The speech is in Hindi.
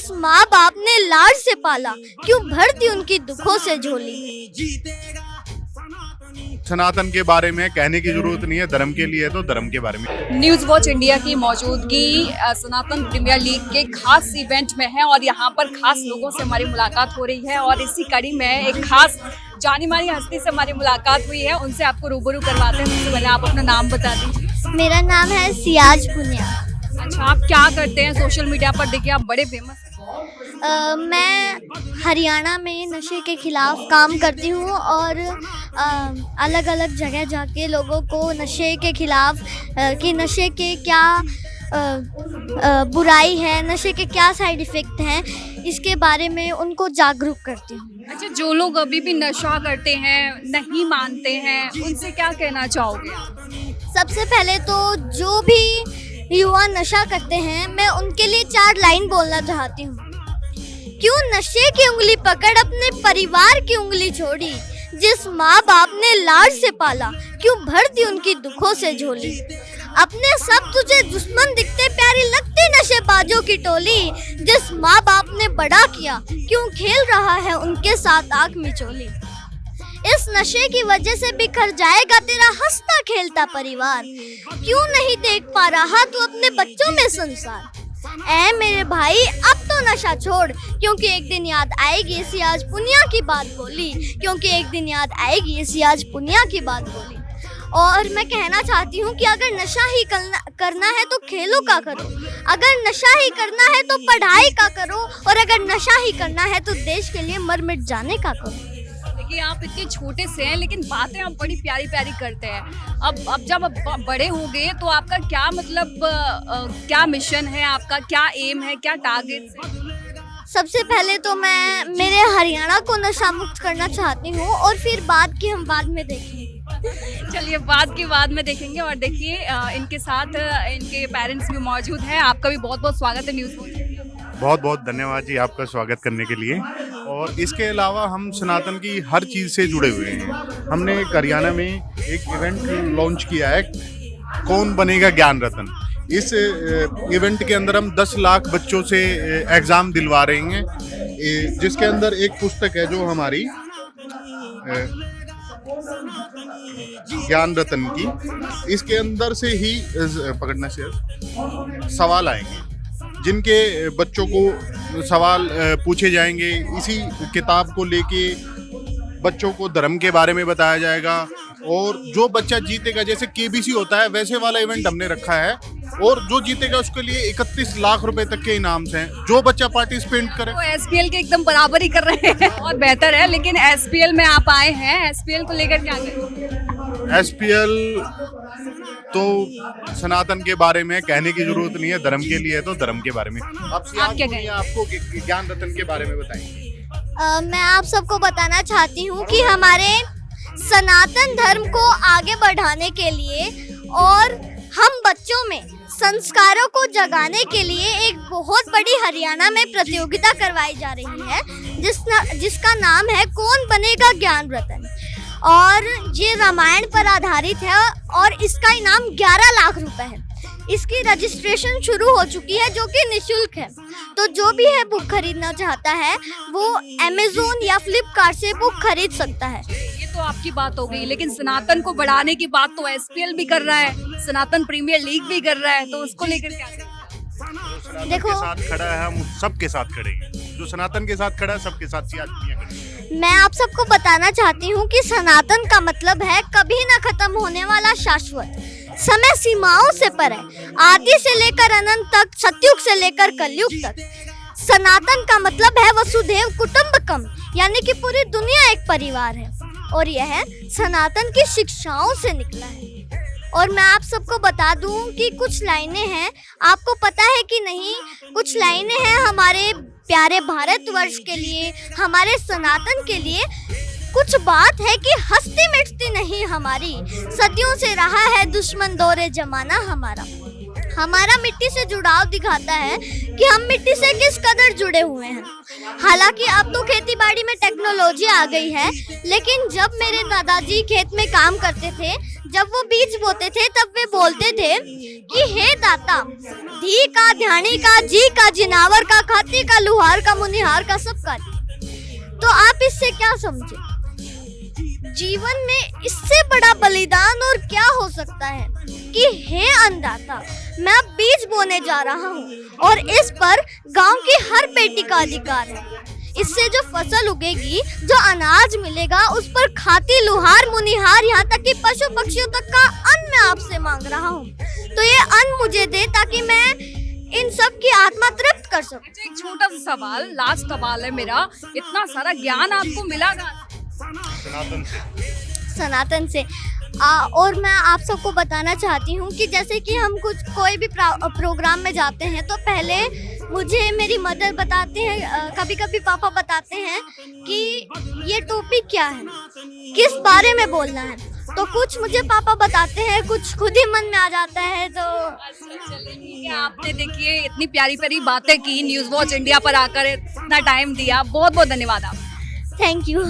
जिस माँ बाप ने लाड से पाला, क्यों भर दी उनकी दुखों से झोली। सनातन के बारे में कहने की जरूरत नहीं है, धर्म के लिए तो धर्म के बारे में। न्यूज वॉच इंडिया की मौजूदगी सनातन प्रीमियर लीग के खास इवेंट में है और यहाँ पर खास लोगों से हमारी मुलाकात हो रही है और इसी कड़ी में एक खास जानी मानी हस्ती से हमारी मुलाकात हुई है। उनसे आपको रूबरू करवाते हैं। सबसे पहले आप अपना नाम बता दीजिए। मेरा नाम है सियाज पुनिया। अच्छा, आप क्या करते हैं? सोशल मीडिया पर देखिए आप बड़े फेमस हैं। मैं हरियाणा में नशे के खिलाफ काम करती हूँ और अलग अलग जगह जाके लोगों को नशे के खिलाफ कि नशे के क्या बुराई है, नशे के क्या साइड इफ़ेक्ट हैं, इसके बारे में उनको जागरूक करती हूँ। अच्छा, जो लोग अभी भी नशा करते हैं, नहीं मानते हैं, उनसे क्या कहना चाहोगे? सबसे पहले तो जो भी युवा नशा करते हैं, मैं उनके लिए 4 लाइन बोलना चाहती हूँ। क्यों नशे की उंगली पकड़ अपने परिवार की उंगली छोड़ी, जिस माँ बाप ने लाड से पाला, क्यों भर दी उनकी दुखों से झोली। अपने सब तुझे दुश्मन दिखते, प्यारी लगती नशेबाजों की टोली, जिस माँ बाप ने बड़ा किया, क्यों खेल रहा है उनके साथ आँख मिचोली। इस नशे की वजह से बिखर जाएगा तेरा हंसता खेलता परिवार, क्यों नहीं देख पा रहा तू अपने बच्चों में संसार। ऐ मेरे भाई अब तो नशा छोड़, क्योंकि एक दिन याद आएगी सियाज पुनिया की बात बोली, क्योंकि एक दिन याद आएगी सियाज पुनिया की बात बोली। और मैं कहना चाहती हूँ कि अगर नशा ही करना है तो खेलों का करो, अगर नशा ही करना है तो पढ़ाई का करो, और अगर नशा ही करना है तो देश के लिए मर मिट जाने का करो। देखिए आप इतने छोटे से हैं लेकिन बातें आप बड़ी प्यारी प्यारी करते हैं। अब जब आप बड़े होंगे तो आपका क्या मतलब क्या मिशन है आपका, क्या एम है, क्या टारगेट है? सबसे पहले तो मैं मेरे हरियाणा को नशा मुक्त करना चाहती हूँ और फिर बात की हम बाद में देखेंगे। चलिए बाद की बाद में देखेंगे। और देखिए इनके साथ इनके पेरेंट्स भी मौजूद हैं। आपका भी बहुत बहुत स्वागत है न्यूज़ वॉच। बहुत बहुत धन्यवाद जी आपका स्वागत करने के लिए। और इसके अलावा हम सनातन की हर चीज़ से जुड़े हुए हैं। हमने एक हरियाणा में एक इवेंट लॉन्च किया है, कौन बनेगा ज्ञान रत्न। इस इवेंट के अंदर हम 10 लाख बच्चों से एग्ज़ाम दिलवा रहे हैं, जिसके अंदर एक पुस्तक है जो हमारी ज्ञान रत्न की, इसके अंदर से ही पकड़ना से सवाल आएंगे जिनके बच्चों को सवाल पूछे जाएंगे। इसी किताब को लेके बच्चों को धर्म के बारे में बताया जाएगा और जो बच्चा जीतेगा, जैसे केबीसी होता है वैसे वाला इवेंट हमने रखा है, और जो जीतेगा उसके लिए 31 लाख रुपए तक के इनाम्स हैं, जो बच्चा पार्टिसिपेट करे। तो एसपीएल के एकदम बराबर ही कर रहे हैं और बेहतर है। लेकिन एसपीएल में आप आए हैं, एसपीएल को लेकर क्या करें? एसपीएल तो सनातन के बारे में कहने की जरूरत नहीं है, धर्म के लिए तो धर्म के बारे में। आप क्या कहें? आपको ज्ञान रत्न के बारे में बताएंगे। मैं आप सबको बताना चाहती हूँ कि हमारे सनातन धर्म को आगे बढ़ाने के लिए और हम बच्चों में संस्कारों को जगाने के लिए एक बहुत बड़ी हरियाणा में प्रतियोगिता करवाई जा रही है, जिसका नाम है कौन बनेगा ज्ञान रत्न। और ये रामायण पर आधारित है और इसका इनाम 11 लाख रुपए है। इसकी रजिस्ट्रेशन शुरू हो चुकी है जो कि निःशुल्क है। तो जो भी है बुक खरीदना चाहता है वो अमेज़न या फ्लिपकार्ट से बुक खरीद सकता है। ये तो आपकी बात हो गई, लेकिन सनातन को बढ़ाने की बात तो एसपीएल भी कर रहा है, सनातन प्रीमियर लीग भी कर रहा है, तो उसको लेकर क्या करें? देखो, के साथ खड़ा है, हम सबके साथ खड़े हैं। जो सनातन के साथ खड़ा है सबके साथ सियाज पुनिया खड़े हैं। मैं आप सबको बताना चाहती हूँ कि सनातन का मतलब है कभी न खत्म होने वाला शाश्वत, समय सीमाओं से परे, आदि से लेकर अनंत तक, सतयुग से लेकर कलयुग तक। सनातन का मतलब है वसुधैव कुटुंबकम, यानी कि पूरी दुनिया एक परिवार है, और यह सनातन की शिक्षाओं से निकला है। और मैं आप सबको बता दूं कि कुछ लाइनें हैं, आपको पता है कि नहीं, कुछ लाइनें हैं हमारे प्यारे भारतवर्ष के लिए, हमारे सनातन के लिए। कुछ बात है कि हस्ती मिटती नहीं हमारी, सदियों से रहा है दुश्मन दौरे जमाना हमारा। हमारा मिट्टी से जुड़ाव दिखाता है कि हम मिट्टी से किस कदर जुड़े हुए हैं। हालांकि अब तो खेती बाड़ी में टेक्नोलॉजी आ गई है, लेकिन जब मेरे दादाजी खेत में काम करते थे, जब वो बीज बोते थे, तब वे बोलते थे कि हे दाता, धी का, ध्यानी का, जी का, जिनावर का, खाती का, लुहार का, मुनिहार का, सब का। तो आप इससे क्या समझे? जीवन में इससे बड़ा बलिदान और क्या हो सकता है कि हे अन्नदाता, मैं अब बीज बोने जा रहा हूँ और इस पर गांव की हर बेटी का अधिकार है। इससे जो फसल उगेगी, जो अनाज मिलेगा, उस पर खाती, लुहार, मुनिहार, यहाँ तक कि पशु पक्षियों तक का अन्न मैं आपसे मांग रहा हूँ। तो ये अन्न मुझे दे ताकि मैं इन सब की आत्मा तृप्त कर सकूं। अच्छा, एक छोटा सा सवाल, लास्ट सवाल है मेरा, इतना सारा ज्ञान आपको मिला कहाँ? सनातन से। और मैं आप सबको बताना चाहती हूँ कि जैसे कि हम कोई भी प्रोग्राम में जाते हैं तो पहले मुझे मेरी मदर बताते हैं, कभी कभी पापा बताते हैं कि ये टॉपिक क्या है, किस बारे में बोलना है। तो कुछ मुझे पापा बताते हैं, कुछ खुद ही मन में आ जाता है। तो चलिए ठीक है, आपने देखिए इतनी प्यारी प्यारी बातें की, न्यूज़ वॉच इंडिया पर आकर इतना टाइम दिया, बहुत बहुत धन्यवाद आप। Thank you.